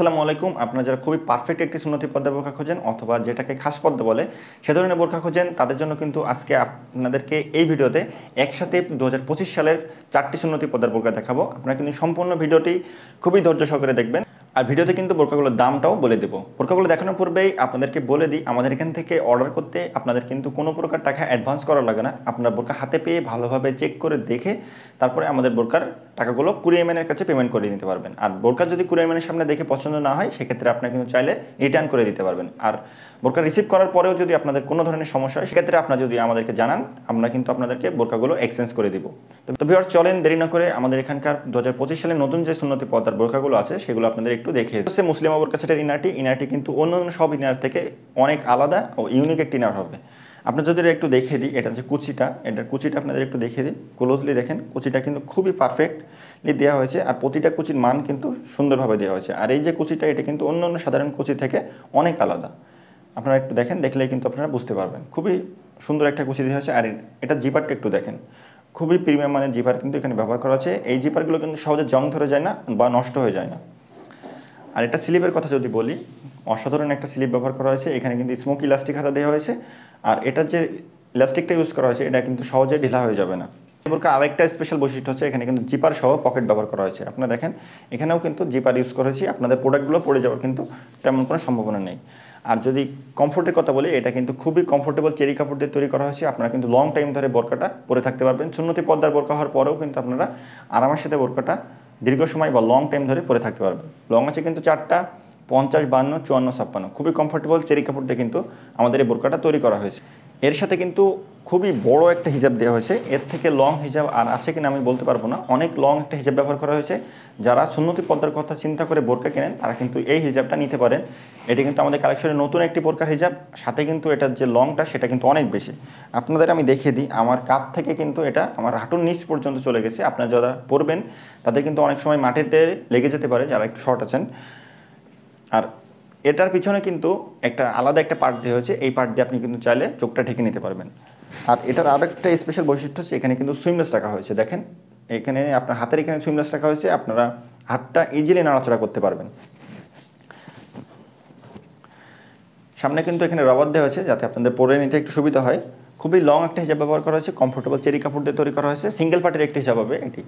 আসসালামু আলাইকুম। আপনারা যারা খুবই পারফেক্ট একটি সুন্নতি পর্দার বোরকা খোঁজেন অথবা যেটাকে খাস পর্দা বলে সে ধরনের বোরকা খোঁজেন, তাদের জন্য কিন্তু আজকে আপনাদেরকে এই ভিডিওতে একসাথে 2025 সালের 4টি সুন্নতি পর্দার বোরকা দেখাবো। আপনারা কিন্তু সম্পূর্ণ ভিডিওটি খুবই ধৈর্য সহকারে দেখবেন। আর ভিডিওতে কিন্তু বোরকাগুলোর দামটাও বলে দেবো। বোরকাগুলো দেখানোর পূর্বেই আপনাদেরকে বলে দিই, আমাদের এখান থেকে অর্ডার করতে আপনাদের কিন্তু কোনো প্রকার টাকা অ্যাডভান্স করা লাগে না। আপনারা বোরকা হাতে পেয়ে ভালোভাবে চেক করে দেখে তারপরে আমাদের বোরকার টাকাগুলো কুরিয়ারম্যানের কাছে পেমেন্ট করে নিতে পারবেন। আর বোরকা যদি কুরিয়ারম্যানের সামনে দেখে পছন্দ না হয় সেক্ষেত্রে আপনারা কিন্তু চাইলে রিটার্ন করে দিতে পারবেন। আর বোরকা রিসিভ করার পরেও যদি আপনাদের কোনো ধরনের সমস্যা হয় সেক্ষেত্রে আপনারা যদি আমাদেরকে জানান, আমরা কিন্তু আপনাদেরকে বোরকাগুলো এক্সচেঞ্জ করে দিব। তো ভিউয়ার্স, চলেন দেরি না করে আমাদের এখানকার 2025 সালের নতুন যে সুন্নতি পর্দার বোরকাগুলো আছে সেগুলো আপনাদের একটু দেখে হচ্ছে মুসলিমা বোরকা সেটের ইনারটি কিন্তু অন্যান্য সব ইনার থেকে অনেক আলাদা ও ইউনিক একটি ইনার হবে। আপনার যদি একটু দেখে দিই, এটা যে এটার কুচিটা আপনাদের একটু দেখে দিই, ক্লোজলি দেখেন। কুচিটা কিন্তু খুবই পারফেক্টলি দেওয়া হয়েছে আর প্রতিটা কুচির মান কিন্তু সুন্দরভাবে দেওয়া হয়েছে। আর এই যে কুচিটা, এটা কিন্তু অন্যান্য সাধারণ কুচি থেকে অনেক আলাদা। আপনারা একটু দেখেন, দেখলেই কিন্তু আপনারা বুঝতে পারবেন খুবই সুন্দর একটা কুচি দেওয়া হয়েছে। আর এটা জিপারটা একটু দেখেন, খুবই প্রিমিয়াম মানের জিপার কিন্তু এখানে ব্যবহার করা আছে। এই জিপারগুলো কিন্তু সহজে জং ধরে যায় না বা নষ্ট হয়ে যায় না। আর এটা স্লিপের কথা যদি বলি, অসাধারণ একটা স্লিপ ব্যবহার করা হয়েছে। এখানে কিন্তু স্মোক ইলাস্টিক হাতা দেওয়া হয়েছে। আর এটার যে ইলাস্টিকটা ইউজ করা হয়েছে এটা কিন্তু সহজে ঢিলা হয়ে যাবে না। বোরকা আরেকটা স্পেশাল বৈশিষ্ট্য হচ্ছে এখানে কিন্তু জিপার সহ পকেট ব্যবহার করা হয়েছে। আপনারা দেখেন এখানেও কিন্তু জিপার ইউজ করা হয়েছে। আপনাদের প্রোডাক্টগুলো পড়ে যাওয়ার কিন্তু তেমন কোনো সম্ভাবনা নেই। আর যদি কমফোর্টের কথা বলি, এটা কিন্তু খুবই কমফোর্টেবল চেরি কাপড় দিয়ে তৈরি করা হয়েছে। আপনারা কিন্তু লং টাইম ধরে বোরকাটা পরে থাকতে পারবেন। সুন্নতি পর্দার বোরকা হওয়ার পরেও কিন্তু আপনারা আরামের সাথে বোরকাটা দীর্ঘ সময় বা লং টাইম ধরে পরে থাকতে পারবেন। লং আছে কিন্তু 4টা, 50, 52, 54, 56। খুবই কমফোর্টেবল চেরি কাপড় দিয়ে কিন্তু আমাদের এই বোরকাটা তৈরি করা হয়েছে। এর সাথে কিন্তু খুবই বড় একটা হিজাব দেওয়া হয়েছে। এর থেকে লং হিজাব আর আছে কিনা আমি বলতে পারবো না। অনেক লং একটা হিজাব ব্যবহার করা হয়েছে। যারা সুন্নতি পর্দার কথা চিন্তা করে বোরকা কেনেন তারা কিন্তু এই হিজাবটা নিতে পারেন। এটি কিন্তু আমাদের কালেকশনের নতুন একটি বোরকার হিজাব। সাথে কিন্তু এটার যে লংটা সেটা কিন্তু অনেক বেশি। আপনাদের আমি দেখিয়ে দিই, আমার কাঁধ থেকে কিন্তু এটা আমার হাঁটুর নিচ পর্যন্ত চলে গেছে। আপনারা যারা পরবেন তাদের কিন্তু অনেক সময় মাটিতে লেগে যেতে পারে যারা একটু শর্ট আছেন। আর এটার পিছনে কিন্তু একটা আলাদা একটা পার্ট দেওয়া হয়েছে। এই পার্ট দিয়ে আপনি কিন্তু চাইলে চোখটা ঢেকে নিতে পারবেন। আর এটার আরেকটা স্পেশাল বৈশিষ্ট্য হচ্ছে এখানে কিন্তু সুইমলেস রাখা হয়েছে। দেখেন এখানে আপনার হাতের এখানে সুইমলেস রাখা হয়েছে। আপনারা হাতটা ইজিলি নাড়াচাড়া করতে পারবেন। সামনে কিন্তু এখানে রবার দেওয়া হয়েছে যাতে আপনাদের পরে নিতে একটু সুবিধা হয়। খুবই লং একটা হিজাব ব্যবহার করা হয়েছে। কমফোর্টেবল চেরি কাপড় দিয়ে তৈরি করা হয়েছে। সিঙ্গেল পার্টের একটি হিজাব হবে এটি।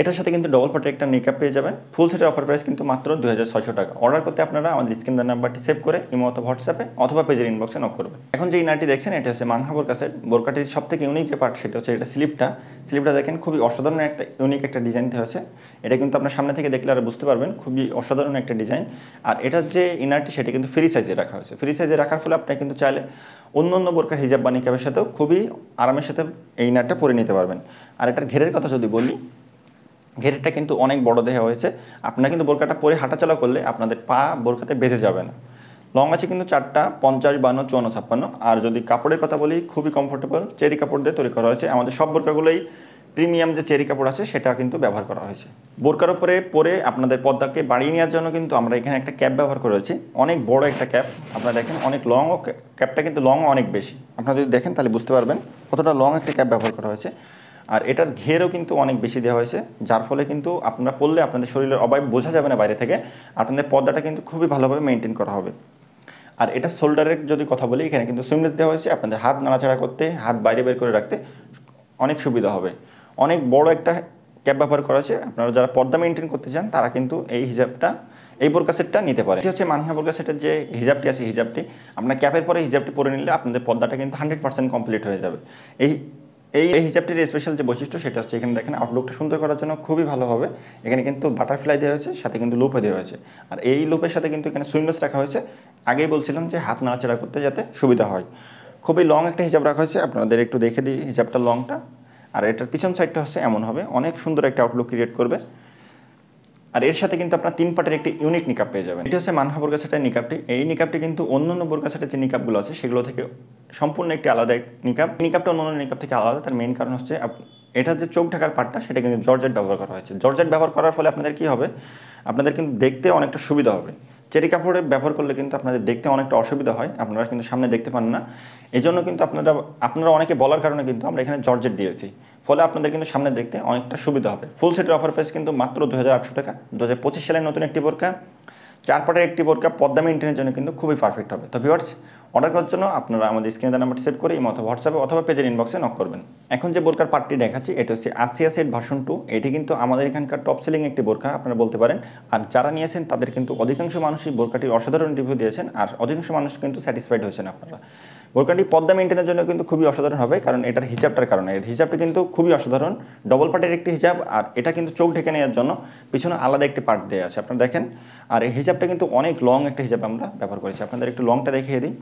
এটার সাথে কিন্তু ডবল পার্টের একটা নিকাপ পেয়ে যাবেন। ফুল সেটের অফার প্রাইস কিন্তু মাত্র 2600 টাকা। অর্ডার করতে আপনারা আমাদের স্ক্রিনের নাম্বারটি সেভ করে ইমো অথবা হোয়াটসঅ্যাপে অথবা পেজের ইনবক্সে নক করবেন। এখন যে ইনারটি দেখছেন এটা হচ্ছে মানহা বোরকা সেট। বোরকাটির সবথেকে ইউনিক যে পার্ট সেটা হচ্ছে এটা স্লিপটা দেখেন খুবই অসাধারণ একটা ইউনিক একটা ডিজাইন দেওয়া হয়েছে। এটা কিন্তু আপনার সামনে থেকে দেখলে আর বুঝতে পারবেন খুবই অসাধারণ একটা ডিজাইন। আর এটার যে ইনারটি সেটা কিন্তু ফ্রি সাইজে রাখা হয়েছে। ফ্রি সাইজে রাখার ফলে আপনি কিন্তু চাইলে অন্য বোরকার হিজাব বা নিকাবের সাথেও খুবই আরামের সাথে এই ইনারটা পরে নিতে পারবেন। আর এটার ঘেরের কথা যদি বলি, ঘেরেরটা কিন্তু অনেক বড় দেওয়া হয়েছে। আপনারা কিন্তু বোরকাটা পরে হাঁটাচলা করলে আপনাদের পা বোরকাতে বেঁধে যাবে না। লং আছে কিন্তু 4টা, 50, 52, 54, 56। আর যদি কাপড়ের কথা বলি, খুবই কমফোর্টেবল চেরি কাপড় দিয়ে তৈরি করা হয়েছে। আমাদের সব বোরকাগুলোই প্রিমিয়াম যে চেরি কাপড় আছে সেটা কিন্তু ব্যবহার করা হয়েছে। বোরকার উপরে পরে আপনাদের পর্দাকে বাড়িয়ে নেওয়ার জন্য কিন্তু আমরা এখানে একটা ক্যাপ ব্যবহার করেছি। অনেক বড় একটা ক্যাপ। আপনারা দেখেন অনেক লং, ও ক্যাপটা কিন্তু লংও অনেক বেশি। আপনারা যদি দেখেন তাহলে বুঝতে পারবেন কতটা লং একটা ক্যাপ ব্যবহার করা হয়েছে। আর এটার ঘেরও কিন্তু অনেক বেশি দেওয়া হয়েছে, যার ফলে কিন্তু আপনারা পরলে আপনাদের শরীরের অবয়ব বোঝা যাবে না বাইরে থেকে। আপনাদের পর্দাটা কিন্তু খুবই ভালোভাবে মেনটেন করা হবে। আর এটা শোল্ডারের যদি কথা বলি, এখানে কিন্তু সুইমলেস দেওয়া হয়েছে। আপনাদের হাত নাড়াচাড়া করতে, হাত বাইরে বের করে রাখতে অনেক সুবিধা হবে। অনেক বড় একটা ক্যাপ ব্যবহার করা হয়েছে। আপনারা যারা পর্দা মেনটেন করতে চান তারা কিন্তু এই হিজাবটা, এই বোরকা সেটটা নিতে পারে। এটি হচ্ছে মানহা বোরকা সেটের যে হিজাবটি আছে, হিজাবটি আপনার ক্যাপের পরে হিজাবটি পরে নিলে আপনাদের পর্দাটা কিন্তু 100% কমপ্লিট হয়ে যাবে। এই হিজাবটির স্পেশাল যে বৈশিষ্ট্য সেটা হচ্ছে এখানে দেখেন আউটলুকটা সুন্দর করার জন্য খুবই ভালো হবে। এখানে কিন্তু বাটারফ্লাই দেওয়া হয়েছে, সাথে কিন্তু লুপও দেওয়া হয়েছে। আর এই লুপের সাথে কিন্তু এখানে সুইমলেস রাখা হয়েছে। আগেই বলছিলাম যে হাত নাড়াচাড়া করতে যাতে সুবিধা হয়। খুবই লং একটা হিজাব রাখা হয়েছে। আপনাদের একটু দেখে দিই হিজাবটা লংটা। আর এটার পিছন সাইডটা হচ্ছে এমন হবে, অনেক সুন্দর একটা আউটলুক ক্রিয়েট করবে। আর এর সাথে কিন্তু আপনার 3 পার্টের একটি ইউনিক নিকাপ পেয়ে যাবেন। এটা হচ্ছে মানহা বোরকা সেটের নিকাপটি। এই নিকাপটি কিন্তু অন্যান্য বোরকা সেটের যে নিকাপগুলো আছে সেগুলো থেকে সম্পূর্ণ একটি আলাদা নিকাপ। নিকাপটা অন্যান্য নিকাপ থেকে আলাদা। তার মেইন কারণ হচ্ছে এটার যে চোখ ঢাকার পার্টটা সেটা কিন্তু জর্জেট ব্যবহার করা হয়েছে। জর্জেট ব্যবহার করার ফলে আপনাদের কী হবে, আপনাদের কিন্তু দেখতে অনেকটা সুবিধা হবে। চেরি কাপড়ে ব্যবহার করলে কিন্তু আপনাদের দেখতে অনেকটা অসুবিধা হয়, আপনারা কিন্তু সামনে দেখতে পান না। এই জন্য কিন্তু আপনারা অনেকে বলার কারণে কিন্তু আমরা এখানে জর্জেট দিয়েছি। ফলে আপনাদের কিন্তু সামনে দেখতে অনেকটা সুবিধা হবে। ফুল সেটের অফার প্রাইস কিন্তু মাত্র 2800 টাকা। 2025 সালের নতুন একটি বোরকা। 4 পাটের একটি বোরকা পর্দা মেইনটেইনের জন্য কিন্তু খুবই পারফেক্ট হবে। তো ভিউয়ার্স, অর্ডার করার জন্য আপনারা আমাদের স্ক্রিনে দেওয়া নাম্বারটি সেভ করে ইমো অথবা হোয়াটসঅ্যাপে অথবা পেজের ইনবক্সে নক করবেন। এখন যে বোরকার পার্টটি দেখাচ্ছি এটা হচ্ছে আসিয়া সেট ভার্সন 2। এটি কিন্তু আমাদের এখানকার টপ সেলিং একটি বোরকা আপনারা বলতে পারেন। আর যারা নিয়েছেন তাদের কিন্তু অধিকাংশ মানুষই বোরকাটির অসাধারণ রিভিউ দিয়েছেন, আর অধিকাংশ মানুষ কিন্তু স্যাটিসফাইড হয়েছেন আপনারা। বোরকাটি পর্দা মেইনটেইনের জন্য কিন্তু খুবই অসাধারণ হবে, কারণ এটার হিজাবটার কারণে। এর হিজাবটা কিন্তু খুবই অসাধারণ, ডবল পার্টের একটি হিজাব, আর এটা কিন্তু চোখ ঢেকে নেওয়ার জন্য পিছনে আলাদা একটি পার্ট দেওয়া আছে আপনারা দেখেন। আর এই হিজাবটা কিন্তু অনেক লং একটা হিজাব আমরা ব্যবহার করেছি, আপনাদের একটু লংটা দেখিয়ে দিই।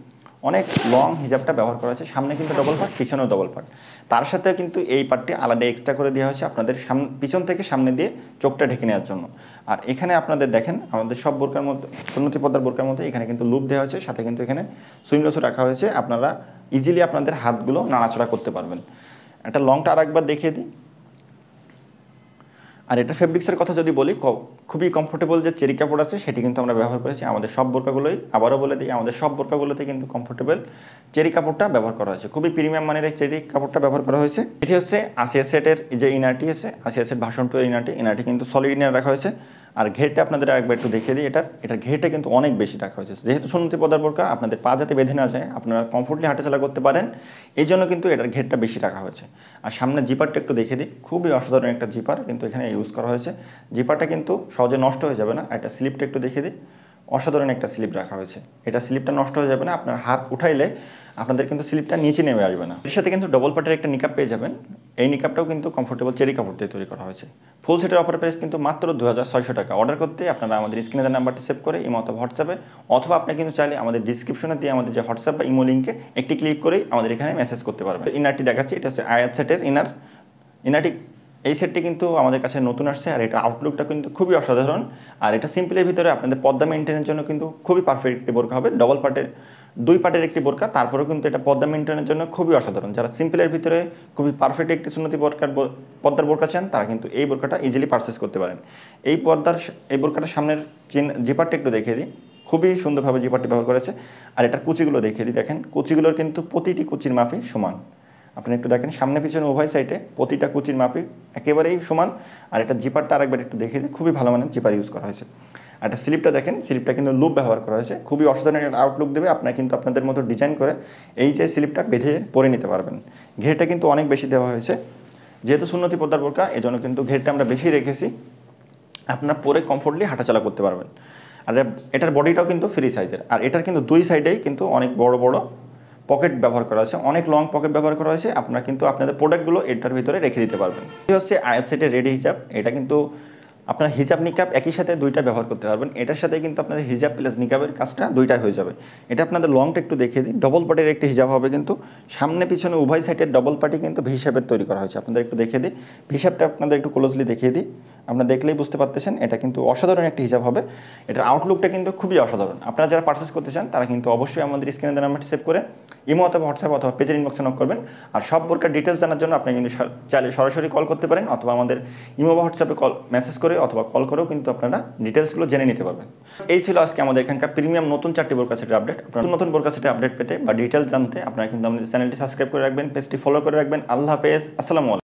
অনেক লং হিজাবটা ব্যবহার করা হয়েছে, সামনে কিন্তু ডবল পার্ট, পিছনেও ডবল পার্ট। তার সাথে কিন্তু এই পার্টটি আলাদা এক্সট্রা করে দেওয়া হয়েছে আপনাদের পিছন থেকে সামনে দিয়ে চোখটা ঢেকে নেওয়ার জন্য। আর এখানে আপনাদের দেখেন আমাদের সব বোরকার মধ্যে, সুন্নতি পর্দার বোরকার মধ্যে এখানে কিন্তু লুপ দেওয়া হয়েছে, সাথে কিন্তু এখানে সুইংলসও রাখা হয়েছে, আপনারা ইজিলি আপনাদের হাতগুলো নাড়াচাড়া করতে পারবেন। একটা লংটা আর একবার দেখিয়ে দিই। আর এটা ফেব্রিক্সের কথা যদি বলি, খুবই কমফোর্টেবল যে চেরি কাপড় আছে সেটি কিন্তু আমরা ব্যবহার করেছি আমাদের সব বোরকাগুলোই। আবারও বলে দিই, আমাদের সব বোরকাগুলোতে কিন্তু কমফোর্টেবল চেরি কাপড়টা ব্যবহার করা হয়েছে, খুবই প্রিমিয়াম মানের এই চেরি কাপড়টা ব্যবহার করা হয়েছে। এটি হচ্ছে আসিয়া সেটের যে ইনারটি আছে, আসিয়া সেট ভার্সন 2 এর ইনারটি কিন্তু সলিড ইনার রাখা হয়েছে। আর ঘেরটা আপনাদের আরেকবার একটু দেখিয়ে দিই, এটার ঘেরটা কিন্তু অনেক বেশি রাখা হয়েছে। যেহেতু সুন্নতি পর্দার বোরকা আপনাদের পা যাতে বেঁধে না যায়, আপনারা কমফোর্টলি হাঁটাচলা করতে পারেন, এই জন্য কিন্তু এটার ঘেরটা বেশি রাখা হয়েছে। আর সামনে জিপারটা একটু দেখিয়ে দিই, খুবই অসাধারণ একটা জিপার কিন্তু এখানে ইউজ করা হয়েছে। জিপারটা কিন্তু সহজে নষ্ট হয়ে যাবে না। একটা স্লিপটা একটু দেখিয়ে দিই, অসাধারণ একটা স্লিপ রাখা হয়েছে। এটা স্লিপটা নষ্ট হয়ে যাবে না, আপনার হাত উঠাইলে আপনাদের কিন্তু স্লিপটা নিচে নেমে আসবে না। এর সাথে কিন্তু ডবল পার্টের একটা নিকাপ পেয়ে যাবেন। এই নিকাপটাও কিন্তু কমফোর্টেবল চেরি কাপড় দিয়ে তৈরি করা হয়েছে। ফুল সেটের অফার প্রাইস কিন্তু মাত্র 2600 টাকা। অর্ডার করতে আপনারা আমাদের স্ক্রিনে দেওয়া নাম্বারটি সেভ করে ইমো অথবা হোয়াটসঅ্যাপে, অথবা আপনি কিন্তু চাইলে আমাদের ডিসক্রিপশনে দিয়ে আমাদের যে হোয়াটসঅ্যাপ বা ইমো লিঙ্কে একটি ক্লিক করেই আমাদের এখানে মেসেজ করতে পারবেন। ইনারটি দেখাচ্ছি, এটা হচ্ছে আয়াত সেটের ইনারটি। এই সেটটি কিন্তু আমাদের কাছে নতুন আসছে, আর এটা আউটলুকটা কিন্তু খুবই অসাধারণ। আর এটা সিম্পলের ভিতরে আপনাদের পর্দা মেইনটেইনের জন্য কিন্তু খুবই পারফেক্ট একটি বোরকা হবে। ডবল পার্টের 2 পার্টের একটি বোরকা, তারপরেও কিন্তু এটা পর্দা মেইনটেইনের জন্য খুবই অসাধারণ। যারা সিম্পলের ভিতরে খুবই পারফেক্ট একটি সুন্নতি পর্দার বোরকা চান, তারা কিন্তু এই বোরকাটা ইজিলি পারচেস করতে পারেন। এই বোরকাটার সামনের জিপারটা একটু দেখিয়ে দিই, খুবই সুন্দরভাবে জিপারটি ব্যবহার করেছে। আর এটার কুচিগুলো দেখিয়ে দিই, দেখেন কুচিগুলোর কিন্তু প্রতিটি কুচির মাপই সমান। আপনি একটু দেখেন সামনে পিছনে উভয় সাইডে প্রতিটা কুচির মাপই একেবারেই সমান। আর এটা জিপারটা আরেকবার একটু দেখিয়ে দিই, খুবই ভালো মানের জিপার ইউজ করা হয়েছে। আর একটা স্লিপটা দেখেন, স্লিপটা কিন্তু লুপ ব্যবহার করা হয়েছে, খুবই অসাধারণ একটা আউটলুক দেবে। আপনারা কিন্তু আপনাদের মতো ডিজাইন করে এই যে স্লিপটা বেঁধে পরে নিতে পারবেন। ঘেরটা কিন্তু অনেক বেশি দেওয়া হয়েছে, যেহেতু সুন্নতি পর্দার বোরকা এজন্য কিন্তু ঘেরটা আমরা বেশি রেখেছি, আপনারা পরে কমফোর্টলি হাঁটাচলা করতে পারবেন। আর এটার বডিটাও কিন্তু ফ্রি সাইজের। আর এটার কিন্তু 2 সাইডেই কিন্তু অনেক বড় বড় পকেট ব্যবহার করা হয়েছে, অনেক লং পকেট ব্যবহার করা হয়েছে। আপনারা কিন্তু আপনাদের প্রোডাক্টগুলো এটার ভিতরে রেখে দিতে পারবেন। এই হচ্ছে আয়াত সেটের রেডি হিজাব। এটা কিন্তু আপনার হিজাব নিকাব একই সাথে 2টা ব্যবহার করতে পারবেন। এটার সাথে কিন্তু আপনাদের হিজাব প্লাস নিকাবের কাজটা 2টাই হয়ে যাবে। এটা আপনাদের লংটা একটু দেখিয়ে দিই, ডবল পার্টের একটি হিজাব হবে, কিন্তু সামনে পিছনে উভয় সাইডের ডবল পার্টি কিন্তু ভি শেপের তৈরি করা হয়েছে। আপনাদের একটু দেখিয়ে দিই, ভি শেপটা আপনাদের একটু ক্লোজলি দেখিয়ে দিই, আপনারা দেখলেই বুঝতে পারতেছেন এটা কিন্তু অসাধারণ একটি হিজাব হবে। এটার আউটলুকটা কিন্তু খুবই অসাধারণ। আপনারা যারা পারচেস করতে চান তারা কিন্তু অবশ্যই আমাদের স্ক্রিনে দেওয়া নাম্বারটি সেভ করে ইমো অথবা হোয়াটসঅ্যাপ অথবা পেজের ইনবক্সে নক করবেন। আর সব বোরকার ডিটেলস জানার জন্য আপনি কিন্তু চাইলে সরাসরি কল করতে পারেন, অথবা আমাদের ইমো বা হোয়াটসঅ্যাপে মেসেজ করে অথবা কল করেও কিন্তু আপনারা ডিটেলসগুলো জেনে নিতে পারবেন। এই ছিল আজকে আমাদের এখানকার প্রিমিয়াম নতুন 4টি বোরকা সেটের আপডেট। আপনারা নতুন বোরকা সেটের আপডেট পেতে বা ডিটেলস জানতে আপনারা কিন্তু আমাদের চ্যানেলটি সাবস্ক্রাইব করে রাখবেন, পেজটি ফলো করে রাখবেন। আল্লাহ হাফেজ, আসসালামু আলাইকুম।